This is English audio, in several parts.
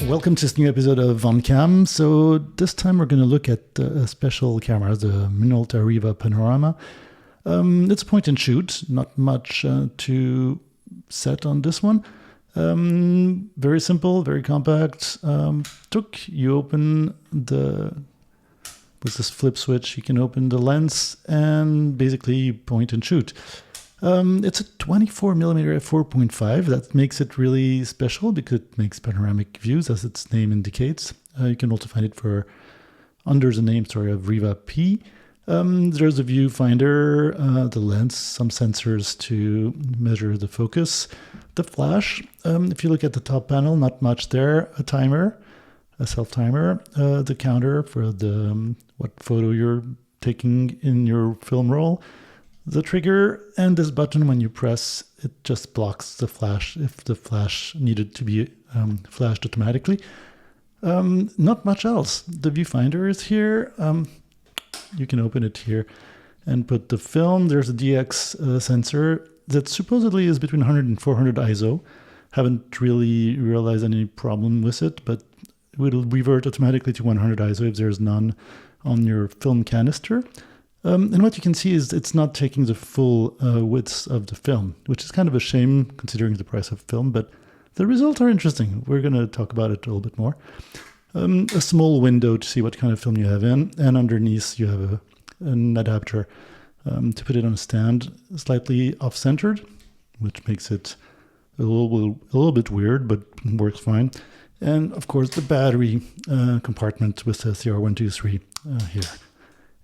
Welcome to this new episode of On Cam. So this time we're going to look at a special camera, the Minolta Riva Panorama. It's a point and shoot, not much to set on this one. Very simple, very compact. You open with this flip switch, you can open the lens and basically point and shoot. It's a 24mm f4.5. That makes it really special because it makes panoramic views, as its name indicates. You can also find it under the name of Riva P. There's a viewfinder, the lens, some sensors to measure the focus, the flash. If you look at the top panel, not much there. A timer, a self-timer, the counter for what photo you're taking in your film roll. The trigger, and this button, when you press, it just blocks the flash if the flash needed to be flashed automatically. Not much else. The viewfinder is here. You can open it here and put the film. There's a DX sensor that supposedly is between 100 and 400 ISO. Haven't really realized any problem with it, but it will revert automatically to 100 ISO if there's none on your film canister. And what you can see is it's not taking the full width of the film, which is kind of a shame considering the price of film, but the results are interesting. We're going to talk about it a little bit more. A small window to see what kind of film you have in, and underneath you have an adapter to put it on a stand, slightly off-centered, which makes it a little bit weird, but works fine. And of course the battery compartment with the CR123 here.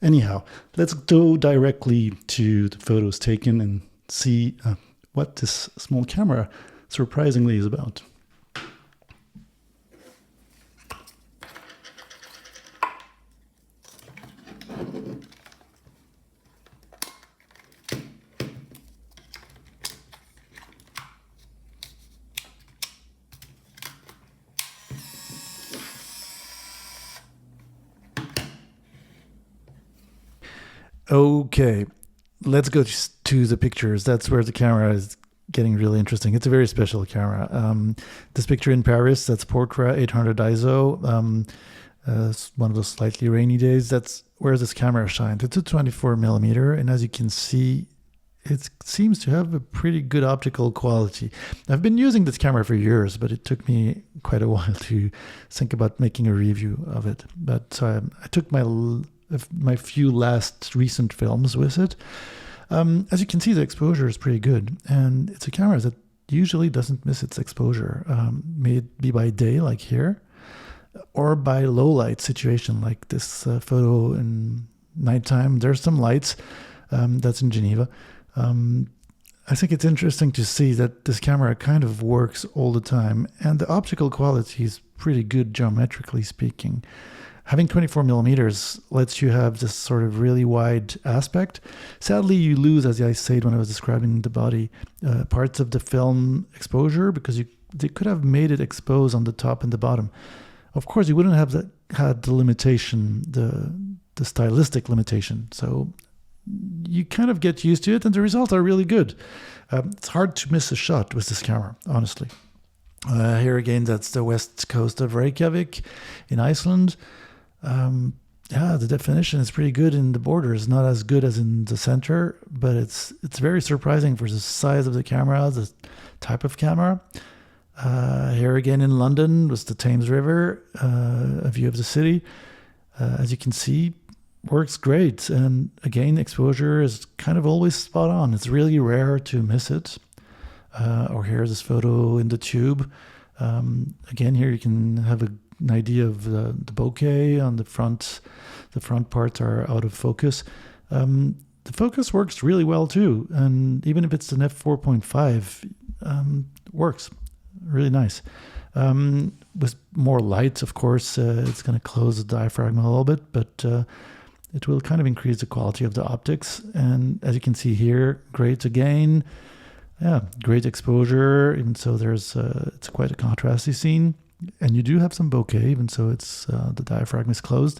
Anyhow, let's go directly to the photos taken and see what this small camera surprisingly is about. Okay, let's go to the pictures. That's where the camera is getting really interesting. It's a very special camera. This picture in Paris, that's Portra 800 ISO. It's one of those slightly rainy days. That's where this camera shines. It's a 24mm, and as you can see, it seems to have a pretty good optical quality. I've been using this camera for years, but it took me quite a while to think about making a review of it. But so I took my few last recent films with it. As you can see, the exposure is pretty good, and it's a camera that usually doesn't miss its exposure. May it be by day, like here, or by low light situation, like this photo in nighttime. There's some lights. That's in Geneva. I think it's interesting to see that this camera kind of works all the time, and the optical quality is pretty good, geometrically speaking. Having 24mm lets you have this sort of really wide aspect. Sadly, you lose, as I said when I was describing the body, parts of the film exposure because they could have made it expose on the top and the bottom. Of course, you wouldn't have had the limitation, the stylistic limitation. So you kind of get used to it, and the results are really good. It's hard to miss a shot with this camera, honestly. Here again, that's the west coast of Reykjavik in Iceland. The definition is pretty good in the borders, not as good as in the center, but it's very surprising for the size of the camera, the type of camera. Here again in London was the Thames River, a view of the city. As you can see, works great. And again, exposure is kind of always spot on. It's really rare to miss it. Or here's this photo in the tube. Again, here you can have an idea of the bokeh on the front. The front parts are out of focus. The focus works really well too, and even if it's an f4.5, works really nice. With more light, of course, it's going to close the diaphragm a little bit, but it will kind of increase the quality of the optics. And as you can see here, great again. Yeah, great exposure, even so it's quite a contrasty scene. And you do have some bokeh, even so it's the diaphragm is closed.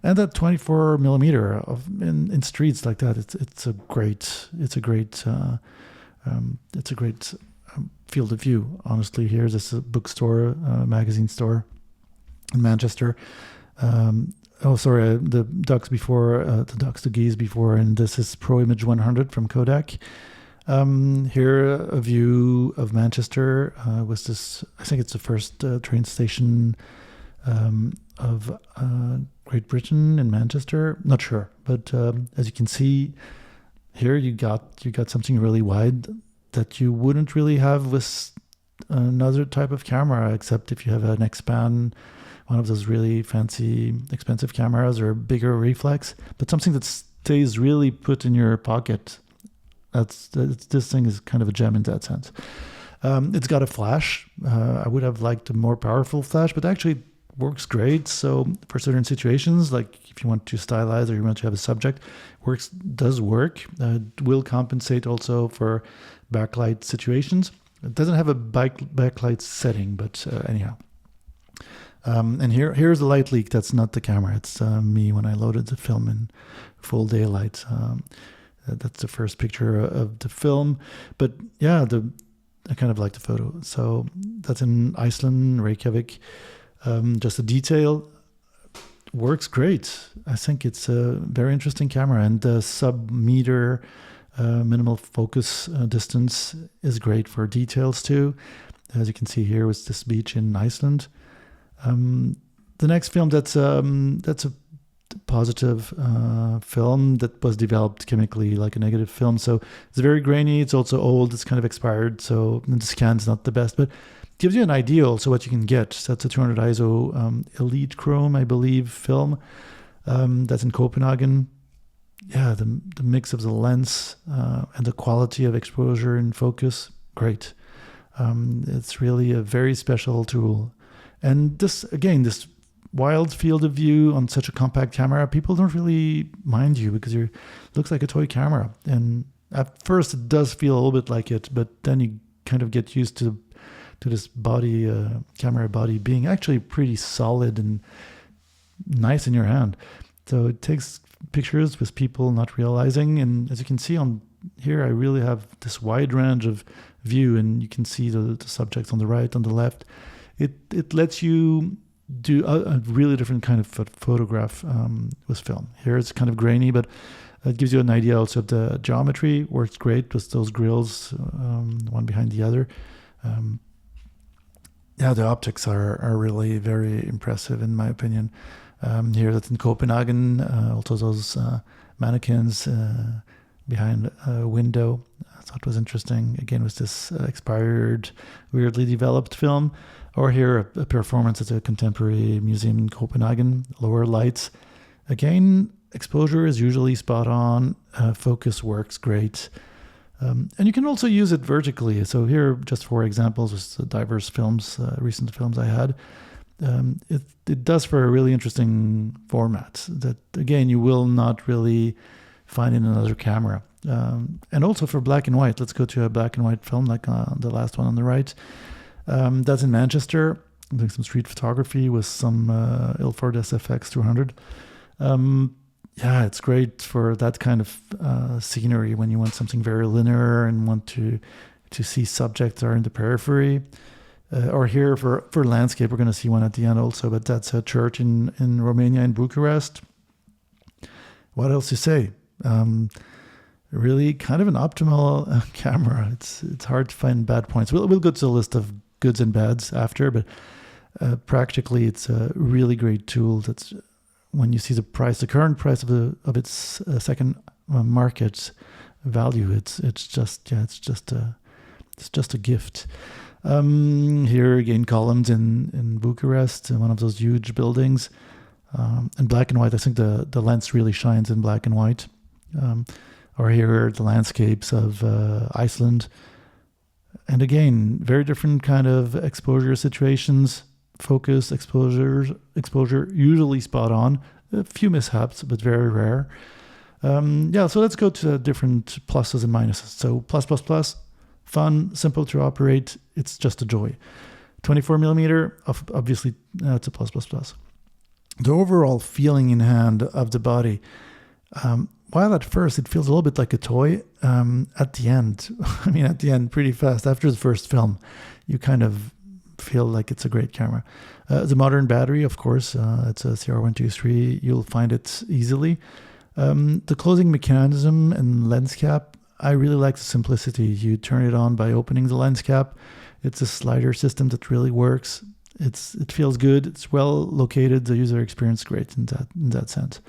And that 24mm in streets like that, it's a great field of view. Honestly, here's this bookstore, magazine store. in Manchester. The ducks before, the geese before, and this is Proimage 100 from Kodak. Here, a view of Manchester was this, I think it's the first train station of Great Britain in Manchester. Not sure, but as you can see here, you got something really wide that you wouldn't really have with another type of camera, except if you have an X-Pan, one of those really fancy, expensive cameras, or a bigger reflex, but something that stays really put in your pocket. This thing is kind of a gem in that sense. It's got a flash. I would have liked a more powerful flash, but actually it works great. So for certain situations, like if you want to stylize or you want to have a subject, does work. Will compensate also for backlight situations. It doesn't have a backlight setting, but anyhow. And here's the light leak. That's not the camera. It's me when I loaded the film in full daylight. That's the first picture of the film. But yeah, I kind of like the photo. So that's in Iceland, Reykjavik. Just the detail works great. I think it's a very interesting camera, and the sub-meter minimal focus distance is great for details too. As you can see here with this beach in Iceland. The next film, that's a positive film that was developed chemically like a negative film. So it's very grainy. It's also old. It's kind of expired. So the scan's not the best, but it gives you an idea also what you can get. That's a 200 ISO Elitechrome, I believe, film. That's in Copenhagen. Yeah, the mix of the lens and the quality of exposure and focus, great. It's really a very special tool. And this wild field of view on such a compact camera, people don't really mind you because it looks like a toy camera. And at first it does feel a little bit like it, but then you kind of get used to this body, camera body being actually pretty solid and nice in your hand. So it takes pictures with people not realizing. And as you can see on here, I really have this wide range of view, and you can see the subjects on the right, on the left. It lets you do a really different kind of photograph with film. Here it's kind of grainy, but it gives you an idea also of the geometry. Works great with those grills, one behind the other. The optics are really very impressive in my opinion. Here that's in Copenhagen, also those mannequins behind a window. I thought it was interesting. Again, with this expired, weirdly developed film. Or here, a performance at a contemporary museum in Copenhagen, lower lights. Again, exposure is usually spot on. Focus works great. And you can also use it vertically. So here, just for examples, with the diverse films, recent films I had, it does for a really interesting format that, again, you will not really find in another camera. And also for black and white. Let's go to a black and white film, like the last one on the right. That's in Manchester. I'm doing some street photography with some Ilford SFX 200. It's great for that kind of scenery when you want something very linear and want to see subjects that are in the periphery. Or here for landscape, we're going to see one at the end also, but that's a church in Romania, in Bucharest. What else to say? Really kind of an optimal camera. It's hard to find bad points. We'll go to the list of goods and bads after, but practically it's a really great tool. That's when you see the current price of its second market value. It's just a gift. Here again, columns in Bucharest, in one of those huge buildings, in black and white. I think the lens really shines in black and white. Or here are the landscapes of Iceland. And again, very different kind of exposure situations, focus, exposure, usually spot on. A few mishaps, but very rare. So let's go to different pluses and minuses. So plus, fun, simple to operate. It's just a joy. 24 millimeter, obviously, it's a plus. The overall feeling in hand of the body, while at first it feels a little bit like a toy, at the end, pretty fast, after the first film, you kind of feel like it's a great camera. The modern battery, of course, it's a CR123. You'll find it easily. The closing mechanism and lens cap, I really like the simplicity. You turn it on by opening the lens cap. It's a slider system that really works. It feels good. It's well located. The user experience is great in that sense.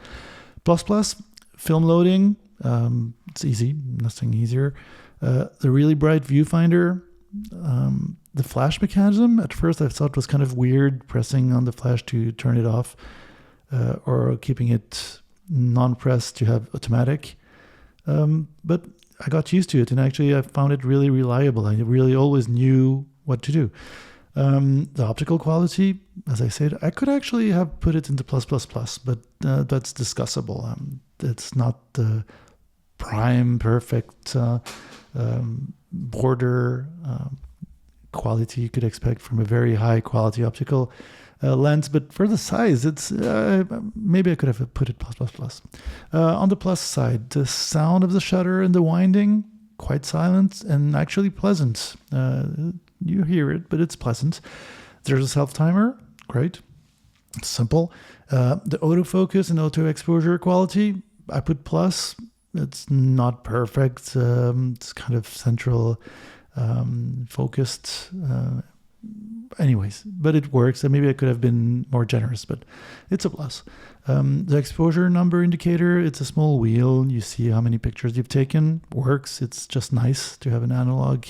Plus, film loading. It's easy. Nothing easier. The really bright viewfinder. The flash mechanism, at first I thought was kind of weird, pressing on the flash to turn it off, or keeping it non-pressed to have automatic. But I got used to it, and actually I found it really reliable. I really always knew what to do. The optical quality, as I said, I could actually have put it into plus, but that's discussable. It's not the prime, perfect border quality you could expect from a very high quality optical lens, but for the size, it's maybe I could have put it plus. On the plus side, the sound of the shutter and the winding, quite silent and actually pleasant. You hear it, but it's pleasant. There's a self-timer, great. It's simple. The autofocus and auto exposure quality, I put plus. It's not perfect. It's kind of central focused. Anyways, but it works. And maybe I could have been more generous, but it's a plus. The exposure number indicator, it's a small wheel. You see how many pictures you've taken. Works. It's just nice to have an analog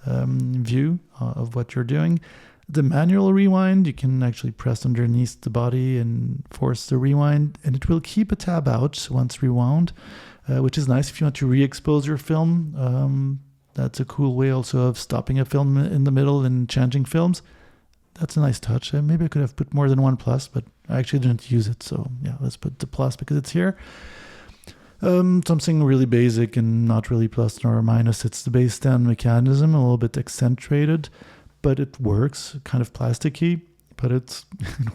view of what you're doing. The manual rewind, you can actually press underneath the body and force the rewind, and it will keep a tab out once rewound, which is nice if you want to re-expose your film. That's a cool way also of stopping a film in the middle and changing films. That's a nice touch. Maybe I could have put more than one plus, but I actually didn't use it. So yeah, let's put the plus because it's here. Something really basic and not really plus nor minus. It's the base stand mechanism, a little bit accentuated, but it works. Kind of plasticky, but it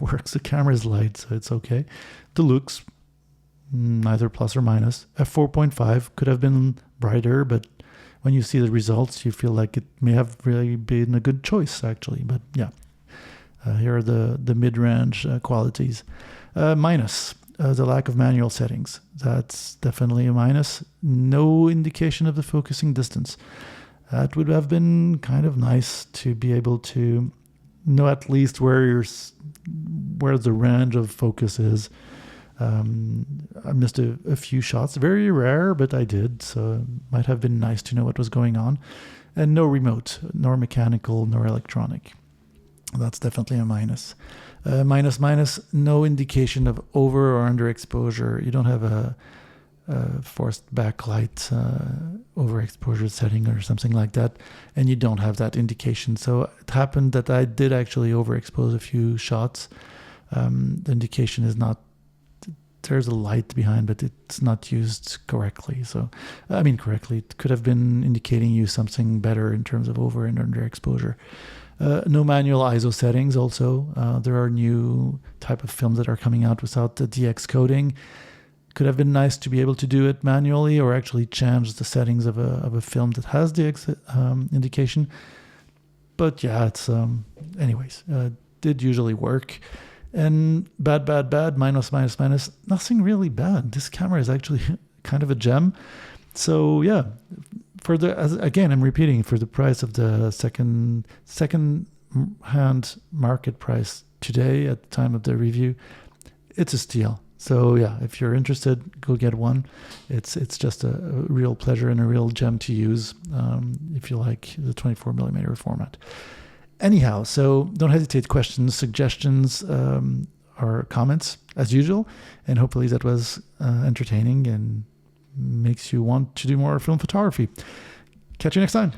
works. The camera is light, so it's okay. The looks, neither plus or minus. F4.5 could have been brighter, but when you see the results, you feel like it may have really been a good choice, actually. But yeah, here are the mid-range qualities. Minus, the lack of manual settings. That's definitely a minus. No indication of the focusing distance. That would have been kind of nice to be able to know at least where the range of focus is. I missed a few shots, very rare, but I did, so it might have been nice to know what was going on. And no remote, nor mechanical, nor electronic. That's definitely a minus. Minus, no indication of over or under exposure. You don't have a forced backlight overexposure setting or something like that, and you don't have that indication. So it happened that I did actually overexpose a few shots. The indication is not, there's a light behind, but it's not used correctly. So, I mean correctly, it could have been indicating you something better in terms of over and under exposure. No manual ISO settings also. There are new type of films that are coming out without the DX coding. Could have been nice to be able to do it manually or actually change the settings of a film that has DX indication. But yeah, it's anyways, did usually work. And bad, minus, nothing really bad. This camera is actually kind of a gem. So yeah, again, I'm repeating, for the price of the second hand market price today at the time of the review, it's a steal. So yeah, if you're interested, go get one. It's just a real pleasure and a real gem to use if you like the 24mm format. Anyhow, so don't hesitate, questions, suggestions, or comments as usual. And hopefully that was entertaining and makes you want to do more film photography. Catch you next time.